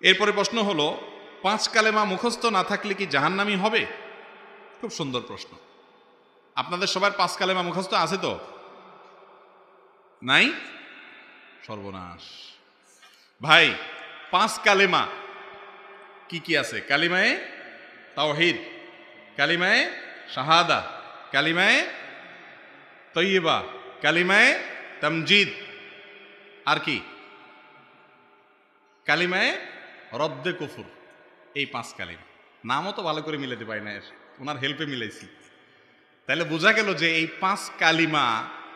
এরপরে প্রশ্ন হলো, 5 কালেমা মুখস্থ না থাকলে কি জাহান্নামী হবে? খুব সুন্দর প্রশ্ন। আপনাদের সবার 5 কালেমা মুখস্থ আছে তো? নাই? সর্বনাশ ভাই। 5 কালেমা কি কি আছে? কালিমায়ে তাওহীদ, কালিমায়ে শাহাদা, কালিমায়ে তয়্যিবা, কালিমায়ে তামজিদ, আর কি? কালিমায়ে রদ্দে কুফর। এই 5 কালিমা। নামও তো ভালো করে মিলাতে পারি না, ওনার হেল্পে মিলাইছি। তাহলে বোঝা গেল যে এই 5 কালিমা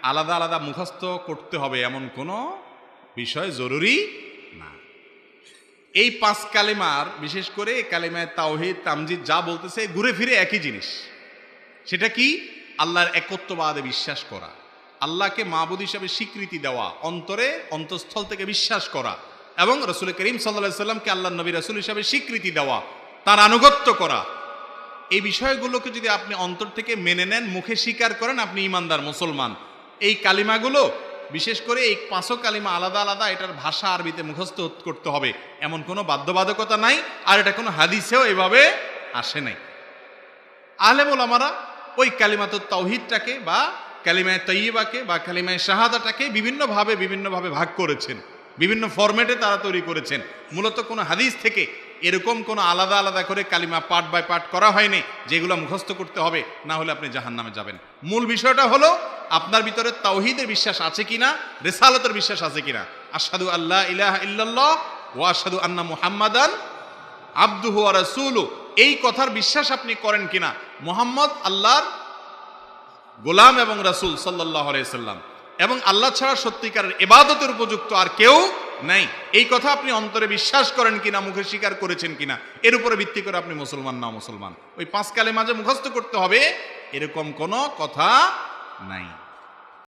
আলাদা আলাদা মুখস্থ করতে হবে এমন কোনো বিষয় জরুরি না। এই 5 কালিমার বিশেষ করে কালিমায়ে তাওহীদ, তামজিদ যা বলতেছে ঘুরে ফিরে একই জিনিস। সেটা কি? আল্লাহর একত্ববাদে বিশ্বাস করা, আল্লাহকে মাবুদ হিসাবে স্বীকৃতি দেওয়া, অন্তরে অন্তঃস্থল থেকে বিশ্বাস করা, এবং রাসূল করিম সাল্লাল্লাহু আলাইহি সাল্লামকে আল্লাহর নবী রাসূল হিসাবে স্বীকৃতি দেওয়া, তার আনুগত্য করা। এই বিষয়গুলোকে যদি আপনি অন্তর থেকে মেনে নেন, মুখে স্বীকার করেন, আপনি ঈমানদার মুসলমান। এই কালিমাগুলো বিশেষ করে এই 5 কালিমা আলাদা আলাদা, এটার ভাষা আরবিতে মুখস্থ করতে হবে এমন কোনো বাধ্যবাধকতা নাই, আর এটা কোনো হাদিসেও এভাবে আসে নাই। আলেম ওলামারা ওই কালিমাতুত তাওহীদটাকে বা কালিমায়ে তাইয়্যিবাকে বা কালিমায়ে শাহাদাটাকে বিভিন্নভাবে ভাগ করেছেন, বিভিন্ন ফরম্যাটে তারা তৈরি করেছেন। মূলত কোনো হাদিস থেকে এরকম কোনো আলাদা আলাদা করে কালিমা পার্ট বাই পার্ট করা হয়নি যেগুলো মুখস্থ করতে হবে, না হলে আপনি জাহান্নামে যাবেন। মূল বিষয়টা হলো আপনার ভিতরে তাওহীদের বিশ্বাস আছে কিনা, রিসালাতের বিশ্বাস আছে কিনা। আশহাদু আল্লা ইলাহা ইল্লাল্লাহ ওয়া আশহাদু আন্না মুহাম্মাদান আবদুহু ওয়া রাসূলুহু, এই কথার বিশ্বাস আপনি করেন কিনা। মুহাম্মদ আল্লাহর গোলাম এবং রাসূল সাল্লাল্লাহু আলাইহি সাল্লাম, এবং আল্লাহ ছাড়া সত্যিকারের ইবাদতের উপযুক্ত আর কেউ নাই, এই কথা আপনি অন্তরে বিশ্বাস করেন কিনা, মুখে স্বীকার করেছেন কিনা, এর উপরে ভিত্তি করে আপনি মুসলমান না মুসলমান। ওই 5 কালেমা যে মুখস্থ করতে হবে এরকম কোনো কথা নাই।